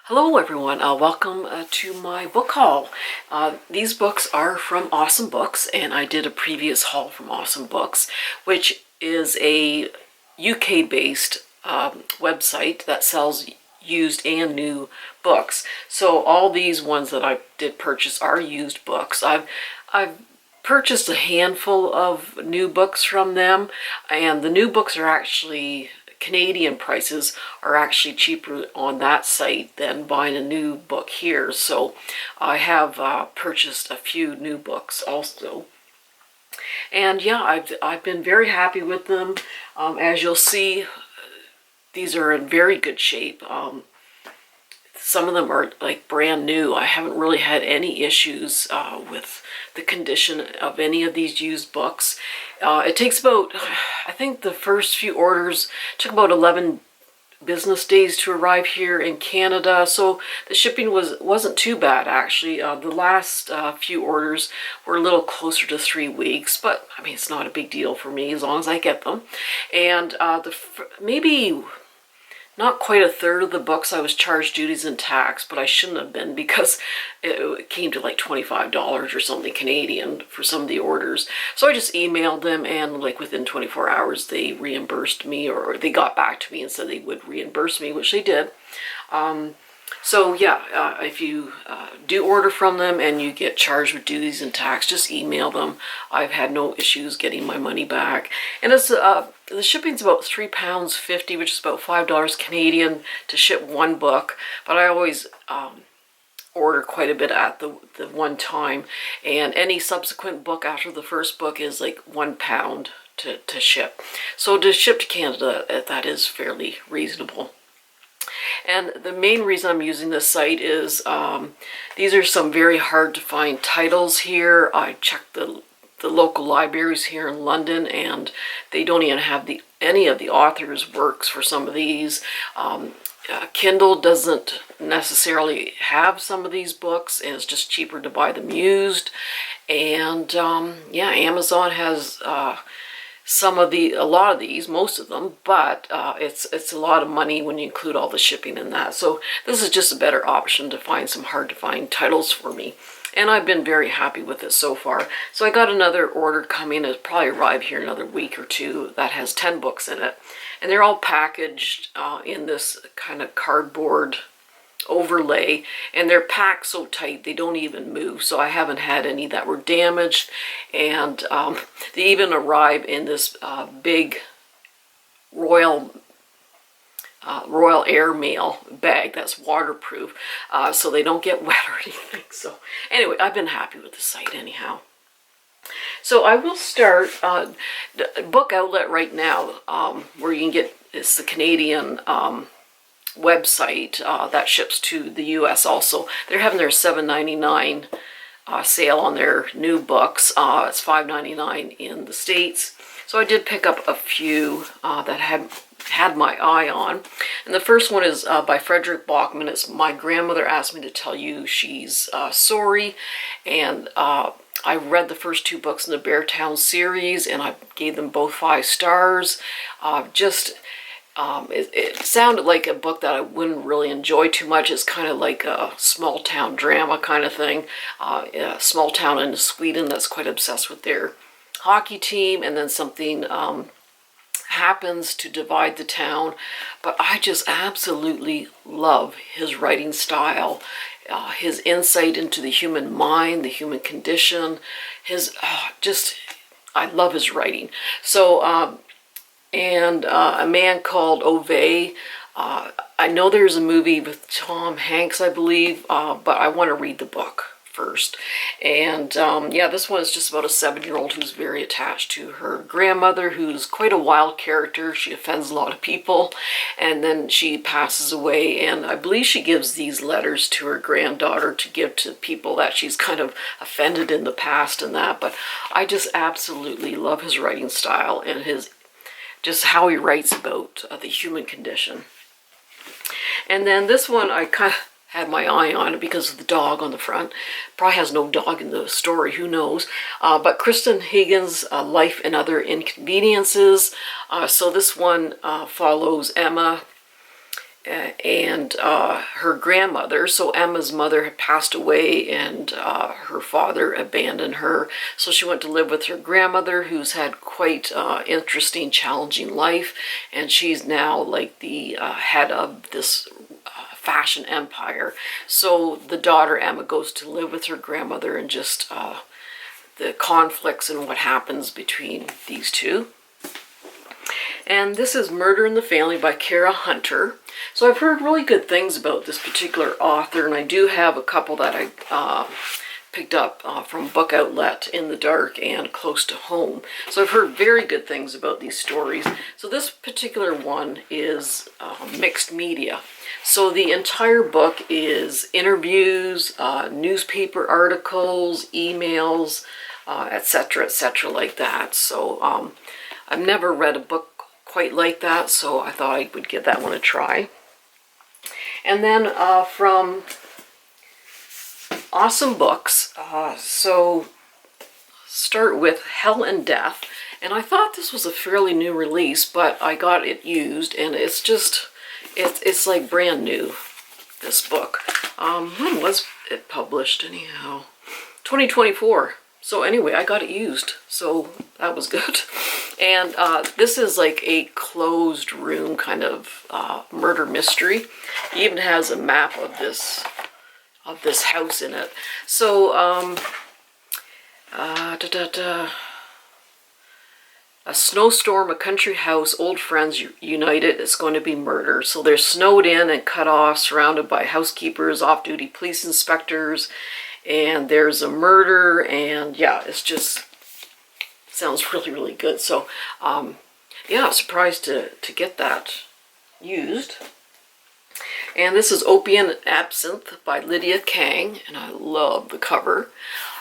Hello everyone, welcome to my book haul. These books are from Awesome Books, and I did a previous haul from Awesome Books, which is a UK-based website that sells used and new books. So all these ones that I did purchase are used books. I've purchased a handful of new books from them, and the new books are actually Canadian prices are actually cheaper on that site than buying a new book here. So I have purchased a few new books also. And yeah, I've been very happy with them. As you'll see, these are in very good shape. Some of them are like brand new. I haven't really had any issues with the condition of any of these used books. It takes about, I think the first few orders took about 11 business days to arrive here in Canada, so the shipping wasn't too bad actually. The last few orders were a little closer to 3 weeks, but I mean it's not a big deal for me as long as I get them. And maybe not quite a third of the books I was charged duties and tax, but I shouldn't have been because it came to like $25 or something Canadian for some of the orders. So I just emailed them, and like within 24 hours they reimbursed me, or they got back to me and said they would reimburse me, which they did. So yeah, if you do order from them and you get charged with duties and tax, just email them. I've had no issues getting my money back. And it's the shipping's about £3.50, which is about $5 Canadian to ship one book. But I always order quite a bit at the one time, and any subsequent book after the first book is like £1 to ship. So to ship to Canada, that is fairly reasonable. And the main reason I'm using this site is these are some very hard to find titles here. I checked the local libraries here in London, and they don't even have any of the author's works for some of these. Kindle doesn't necessarily have some of these books, and it's just cheaper to buy them used. And yeah, Amazon has a lot of these, most of them, but it's a lot of money when you include all the shipping in that. So this is just a better option to find some hard to find titles for me. And I've been very happy with it so far. So I got another order coming. It'll probably arrive here in another week or two that has 10 books in it. And they're all packaged in this kind of cardboard overlay, and they're packed so tight they don't even move. So I haven't had any that were damaged, and they even arrive in this big Royal Air Mail bag that's waterproof, so they don't get wet or anything. So anyway, I've been happy with the site anyhow. So I will start Book Outlet right now, where you can get, it's the Canadian website that ships to the US also. They're having their $7.99 sale on their new books. It's $5.99 in the States. So I did pick up a few that had my eye on. And the first one is by Frederick Bachman. It's My Grandmother Asked Me to Tell You She's Sorry. And I read the first two books in the Beartown series, and I gave them both 5 stars. It sounded like a book that I wouldn't really enjoy too much. It's kind of like a small town drama kind of thing. A small town in Sweden that's quite obsessed with their hockey team, and then something happens to divide the town. But I just absolutely love his writing style, his insight into the human mind, the human condition. I love his writing. So and A Man Called Ove. I know there's a movie with Tom Hanks, I believe, but I want to read the book first. And yeah, this one is just about a 7-year-old who's very attached to her grandmother, who's quite a wild character. She offends a lot of people, and then she passes away, and I believe she gives these letters to her granddaughter to give to people that she's kind of offended in the past and that. But I just absolutely love his writing style and just how he writes about the human condition. And then this one I kind of had my eye on it because of the dog on the front. Probably has no dog in the story, who knows. But Kristen Higgins' Life and Other Inconveniences. So this one follows Emma, and her grandmother. So Emma's mother had passed away, and her father abandoned her. So she went to live with her grandmother, who's had quite interesting, challenging life, and she's now like the head of this fashion empire. So the daughter Emma goes to live with her grandmother, and just the conflicts and what happens between these two. And this is Murder in the Family by Kara Hunter. So I've heard really good things about this particular author, and I do have a couple that I picked up from Book Outlet, In the Dark, and Close to Home. So I've heard very good things about these stories. So this particular one is mixed media. So the entire book is interviews, newspaper articles, emails, etc., like that. So I've never read a book quite like that, so I thought I would give that one a try. And then from Awesome Books, so start with Hell and Death. And I thought this was a fairly new release, but I got it used, and it's just, it's like brand new, this book. When was it published anyhow? 2024. So anyway, I got it used, so that was good. And this is like a closed room kind of murder mystery. It even has a map of this house in it. So a snowstorm, a country house, old friends united. It's going to be murder. So they're snowed in and cut off, surrounded by housekeepers, off-duty police inspectors, and there's a murder, and yeah, it's just sounds really, really good. So yeah, surprised to get that used. And this is Opium and Absinthe by Lydia Kang, and I love the cover.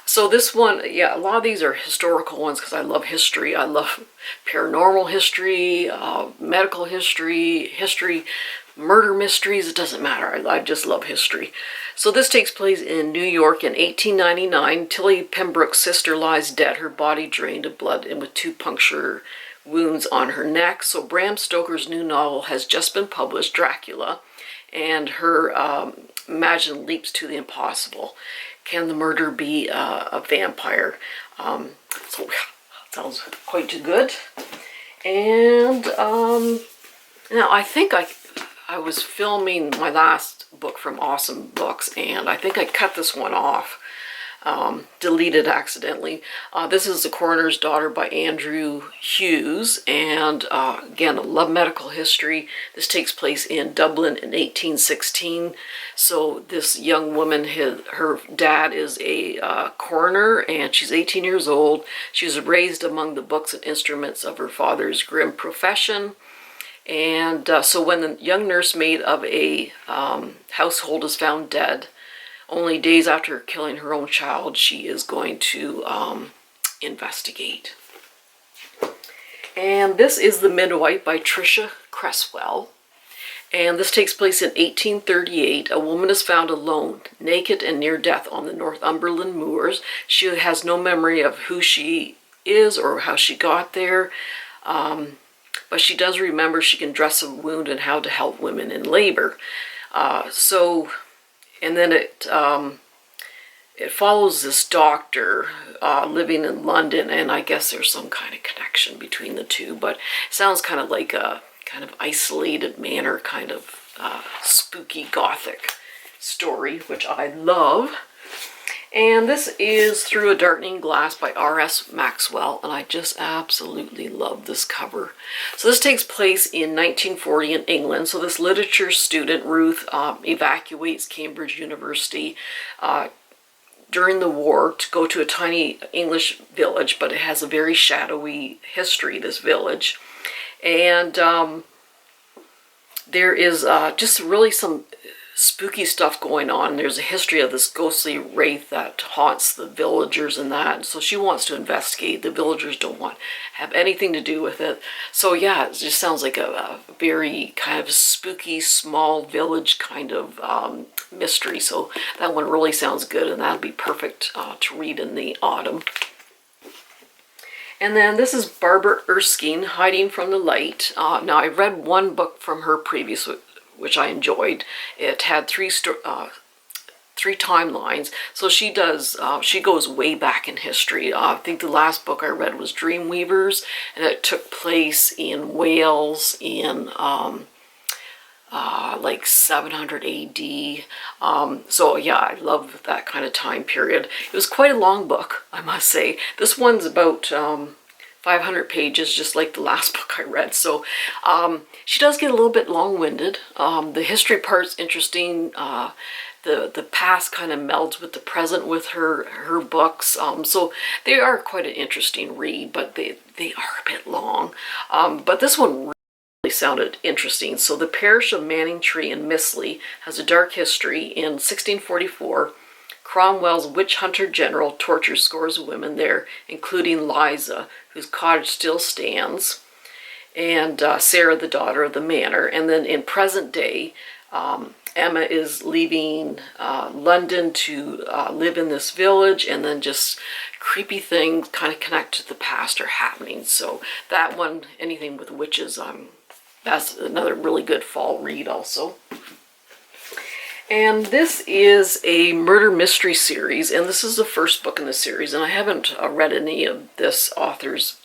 So this one, yeah, a lot of these are historical ones because I love history. I love paranormal history, medical history, murder mysteries. It doesn't matter. I just love history. So this takes place in New York in 1899. Tilly Pembroke's sister lies dead, her body drained of blood and with 2 puncture wounds on her neck. So Bram Stoker's new novel has just been published, Dracula, and her imagined leaps to the impossible. Can the murderer be a vampire? So sounds quite good. And now I think I was filming my last book from Awesome Books, and I think I cut this one off, deleted accidentally. This is The Coroner's Daughter by Andrew Hughes, and again, I love medical history. This takes place in Dublin in 1816. So this young woman, her dad is a coroner, and she's 18 years old. She was raised among the books and instruments of her father's grim profession. And so when the young nursemaid of a household is found dead, only days after killing her own child, she is going to investigate. And this is The Midwife by Tricia Cresswell. And this takes place in 1838. A woman is found alone, naked and near death on the Northumberland moors. She has no memory of who she is or how she got there. But she does remember she can dress a wound and how to help women in labor. And then it follows this doctor living in London, and I guess there's some kind of connection between the two, but it sounds kind of like a kind of isolated manor, kind of spooky Gothic story, which I love. And this is Through a Darkening Glass by R.S. Maxwell, and I just absolutely love this cover. So this takes place in 1940 in England. So this literature student, Ruth, evacuates Cambridge University during the war to go to a tiny English village, but it has a very shadowy history, this village. And there is just really some spooky stuff going on. There's a history of this ghostly wraith that haunts the villagers and that. So she wants to investigate. The villagers don't want to have anything to do with it. So yeah, it just sounds like a very kind of spooky, small village kind of mystery. So that one really sounds good, and that'd be perfect to read in the autumn. And then this is Barbara Erskine, Hiding from the Light. Now I read one book from her which I enjoyed. It had three timelines. So she does, she goes way back in history. I think the last book I read was Dreamweavers, and it took place in Wales in like 700 AD. So yeah, I love that kind of time period. It was quite a long book, I must say. This one's about 500 pages, just like the last book I read. So she does get a little bit long-winded. The history part's interesting. The past kind of melds with the present with her books. So they are quite an interesting read, but they are a bit long. But this one really sounded interesting. So the parish of Manningtree in Missley has a dark history. In 1644, Cromwell's witch hunter general tortured scores of women there, including Liza, whose cottage still stands, and Sarah, the daughter of the manor. And then in present day, Emma is leaving London to live in this village, and then just creepy things kind of connected to the past are happening. So that one, anything with witches, that's another really good fall read also. And this is a murder mystery series, and this is the first book in the series, and I haven't read any of this author's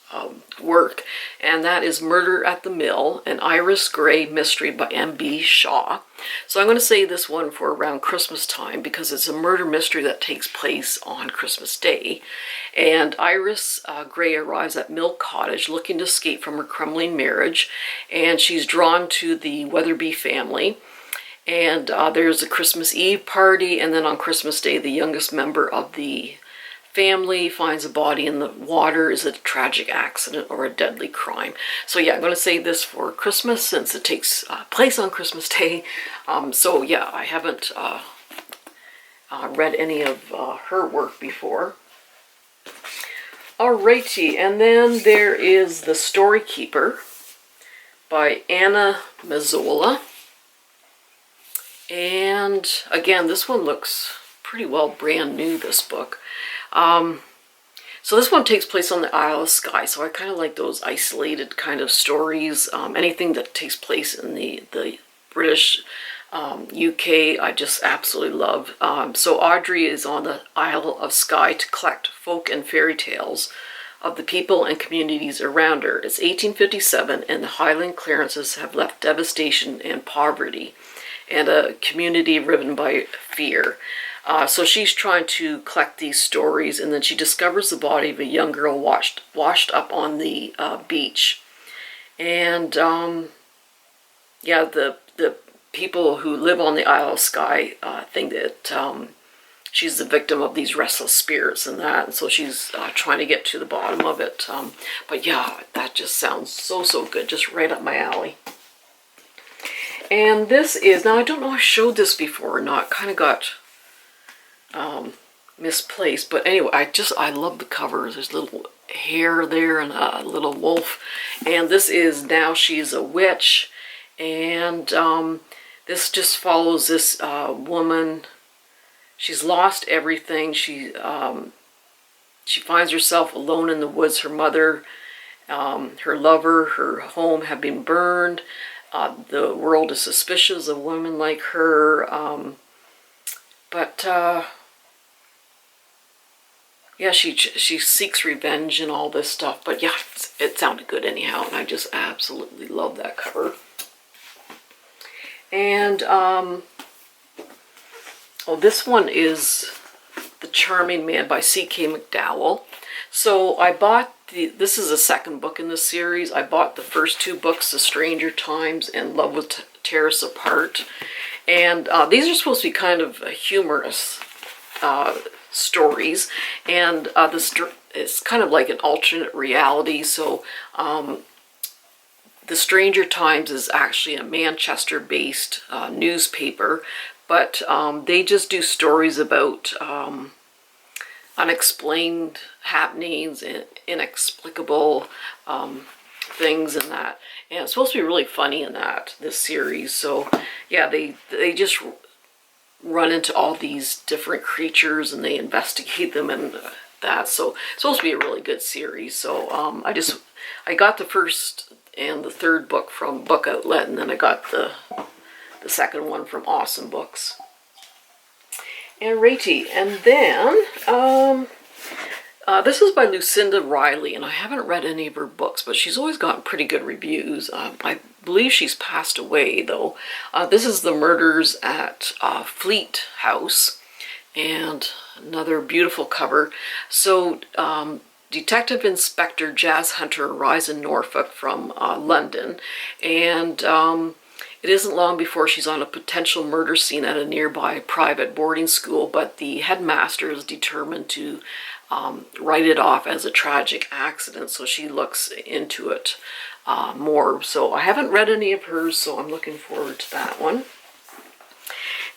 work, and that is Murder at the Mill, an Iris Gray mystery by M.B. Shaw. So I'm going to say this one for around Christmas time because it's a murder mystery that takes place on Christmas Day. And Iris Gray arrives at Mill Cottage looking to escape from her crumbling marriage, and she's drawn to the Weatherby family. And there's a Christmas Eve party, and then on Christmas Day, the youngest member of the family finds a body in the water. Is it a tragic accident or a deadly crime? So yeah, I'm going to save this for Christmas since it takes place on Christmas Day. So yeah, I haven't read any of her work before. Alrighty, and then there is The Story Keeper by Anna Mazzola. And again, this one looks pretty well brand new, this book. So this one takes place on the Isle of Skye, so I kind of like those isolated kind of stories. Anything that takes place in the British UK, I just absolutely love. So Audrey is on the Isle of Skye to collect folk and fairy tales of the people and communities around her. It's 1857, and the Highland clearances have left devastation and poverty, and a community riven by fear. So she's trying to collect these stories, and then she discovers the body of a young girl washed up on the beach. And yeah, the people who live on the Isle of Skye think that she's the victim of these restless spirits and that, and so she's trying to get to the bottom of it. But yeah, that just sounds so good, just right up my alley. And this is, now I don't know if I showed this before or not, kind of got misplaced, but anyway, I love the cover. There's little hair there and a little wolf, and this is Now She's a Witch, and this just follows this woman. She's lost everything. She finds herself alone in the woods. Her mother, her lover, her home have been burned. The world is suspicious of women like her, but yeah, she seeks revenge and all this stuff. But yeah, it sounded good anyhow, and I just absolutely love that cover. And oh, this one is The Charming Man by C.K. McDowell. So I bought this is the second book in the series. I bought the first two books, The Stranger Times and Love Will Tear Us Apart. And these are supposed to be kind of humorous stories. And it's kind of like an alternate reality. So The Stranger Times is actually a Manchester-based newspaper. But they just do stories about unexplained happenings and inexplicable things and that. And it's supposed to be really funny in this series. So yeah, they just run into all these different creatures and they investigate them and that. So it's supposed to be a really good series. So I got the first and the third book from Book Outlet, and then I got the the second one from Awesome Books. And righty, and then this is by Lucinda Riley, and I haven't read any of her books, but she's always gotten pretty good reviews. I believe she's passed away, though. This is The Murders at Fleet House, and another beautiful cover. So, Detective Inspector Jazz Hunter arrives in Norfolk from London, and it isn't long before she's on a potential murder scene at a nearby private boarding school, but the headmaster is determined to write it off as a tragic accident, so she looks into it more. So I haven't read any of hers, so I'm looking forward to that one.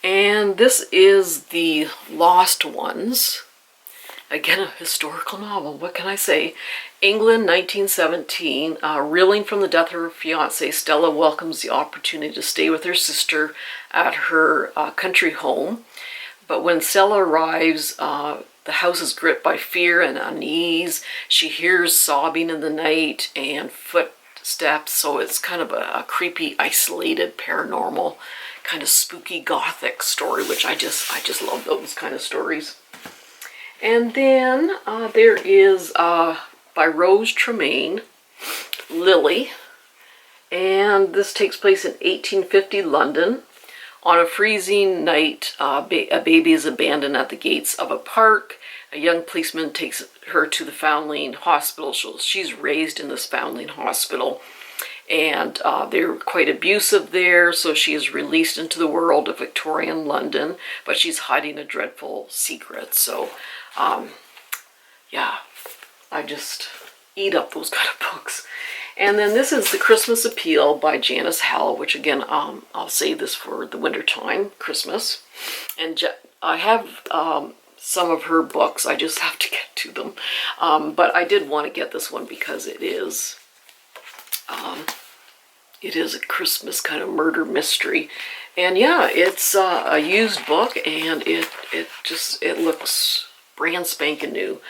And this is The Lost Ones. Again, a historical novel. What can I say? England, 1917. Reeling from the death of her fiancé, Stella welcomes the opportunity to stay with her sister at her country home. But when Stella arrives, the house is gripped by fear and unease. She hears sobbing in the night and footsteps, so it's kind of a creepy, isolated, paranormal, kind of spooky Gothic story, which I just love those kind of stories. And then there is, by Rose Tremaine, Lily. And this takes place in 1850 London. On a freezing night, a baby is abandoned at the gates of a park. A young policeman takes her to the Foundling Hospital. She's raised in this Foundling Hospital. And they're quite abusive there, so she is released into the world of Victorian London, but she's hiding a dreadful secret. So, yeah, I just eat up those kind of books. And then this is The Christmas Appeal by Janice Howell, which again, I'll save this for the wintertime, Christmas. And I have some of her books, I just have to get to them. But I did want to get this one because it is a Christmas kind of murder mystery. And yeah, it's a used book, and it looks brand spanking new.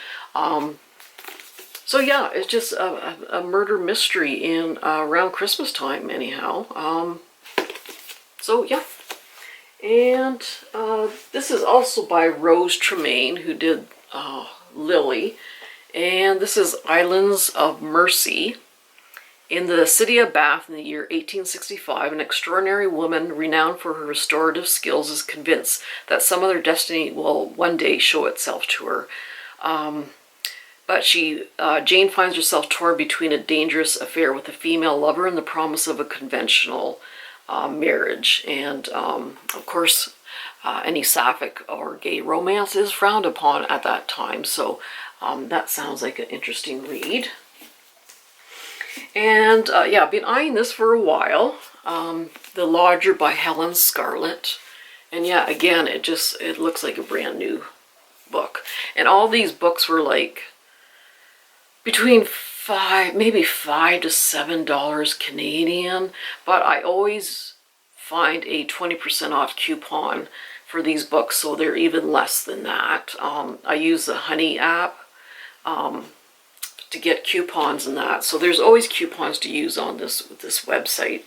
So yeah, it's just a murder mystery in around Christmas time anyhow. So yeah. And this is also by Rose Tremaine, who did Lily. And this is Islands of Mercy. In the city of Bath in the year 1865, an extraordinary woman renowned for her restorative skills is convinced that some other destiny will one day show itself to her. But Jane finds herself torn between a dangerous affair with a female lover and the promise of a conventional marriage. And of course, any sapphic or gay romance is frowned upon at that time. So that sounds like an interesting read. And yeah, I've been eyeing this for a while. The Lodger by Helen Scarlett. And yeah, again, it looks like a brand new book. And all these books were like between $5 to $7 Canadian. But I always find a 20% off coupon for these books, so they're even less than that. I use the Honey app to get coupons and that. So there's always coupons to use on this website.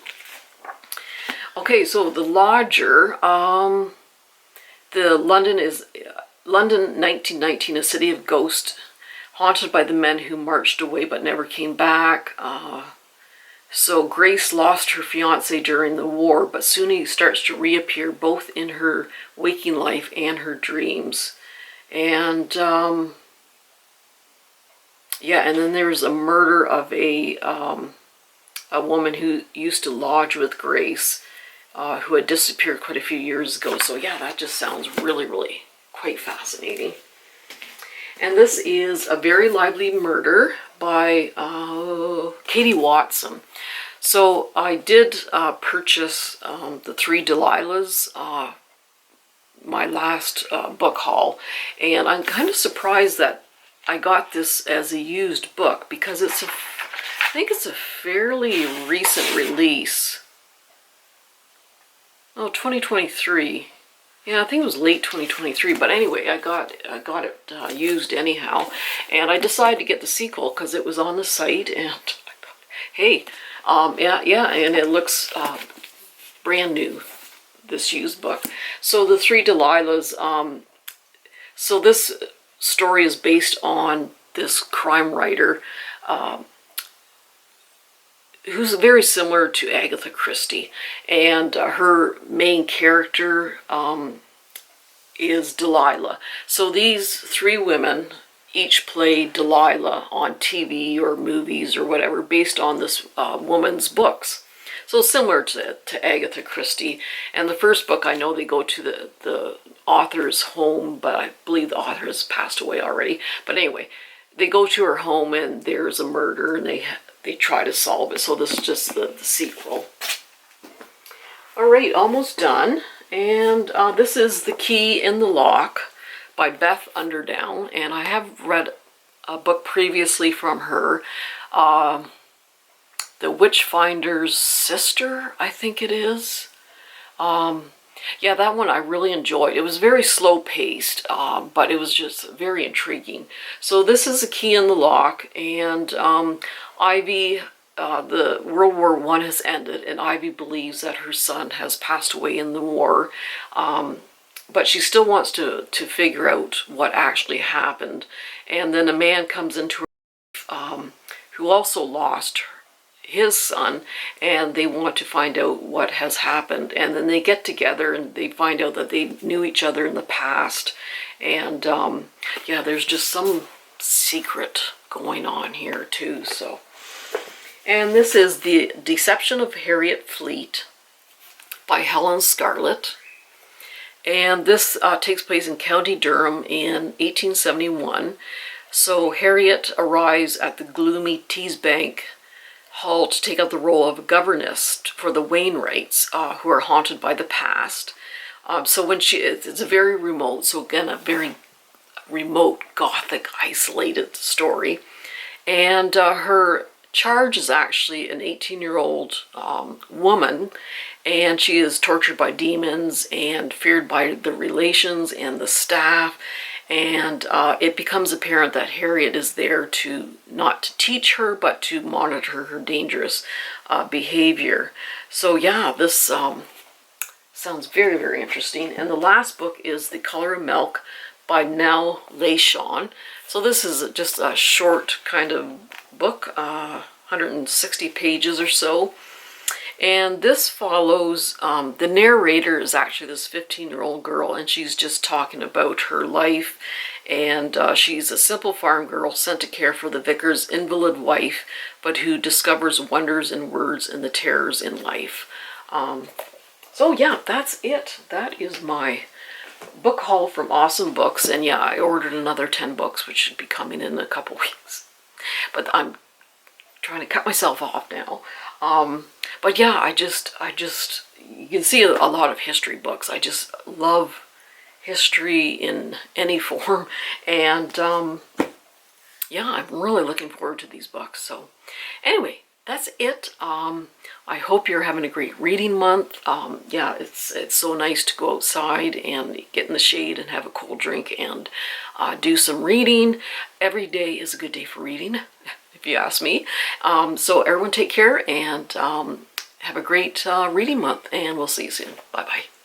Okay, so The Lodger, the London 1919, a city of ghosts, haunted by the men who marched away but never came back. So Grace lost her fiancé during the war, but soon he starts to reappear both in her waking life and her dreams. And yeah, and then there's a murder of a woman who used to lodge with Grace, who had disappeared quite a few years ago. So yeah, that just sounds really, really quite fascinating. And this is A Very Lively Murder by Katie Watson. So I did purchase The Three Delilahs, my last book haul, and I'm kind of surprised that I got this as a used book because I think it's a fairly recent release. Oh, 2023. Yeah, I think it was late 2023, but anyway, I got it used anyhow, and I decided to get the sequel because it was on the site, and I thought, hey, yeah, and it looks brand new. this used book. So the Three Delilahs, so this story is based on this crime writer who's very similar to Agatha Christie, and her main character is Delilah. So these three women each play Delilah on TV or movies or whatever based on this woman's books. So similar to Agatha Christie. And the first book, I know they go to the author's home, but I believe the author has passed away already. But anyway, they go to her home and there's a murder and they try to solve it. So this is just the sequel. All right, almost done. And this is The Key in the Lock by Beth Underdown. And I have read a book previously from her. The Witchfinder's Sister, I think it is. Yeah, that one I really enjoyed. It was very slow-paced, but it was just very intriguing. So this is The Key in the Lock, and Ivy, the World War I has ended, and Ivy believes that her son has passed away in the war, but she still wants to figure out what actually happened. And then a man comes into her life who also lost his son, and they want to find out what has happened. And then they get together and they find out that they knew each other in the past. And yeah, there's just some secret going on here too. So, and this is The Deception of Harriet Fleet by Helen Scarlett. And this takes place in County Durham in 1871. So Harriet arrives at the gloomy Teesbank Hall to take up the role of a governess for the Wainwrights, who are haunted by the past. So when it's a very remote, so again, a very remote, Gothic, isolated story. And her charge is actually an 18-year-old woman, and she is tortured by demons and feared by the relations and the staff. And it becomes apparent that Harriet is there not to teach her, but to monitor her dangerous behavior. So yeah, this sounds very, very interesting. And the last book is The Color of Milk by Nell Lachon. So this is just a short kind of book, 160 pages or so. And this follows, the narrator is actually this 15-year-old girl, and she's just talking about her life. And she's a simple farm girl sent to care for the vicar's invalid wife, but who discovers wonders in words and the terrors in life. So yeah, that's it. That is my book haul from Awesome Books. And yeah, I ordered another 10 books, which should be coming in a couple weeks. But I'm trying to cut myself off now. But yeah, I just, you can see a lot of history books. I just love history in any form. And, yeah, I'm really looking forward to these books. So anyway, that's it. I hope you're having a great reading month. Yeah, it's so nice to go outside and get in the shade and have a cold drink and do some reading. Every day is a good day for reading, if you ask me. So everyone take care and have a great reading month, and we'll see you soon. Bye-bye.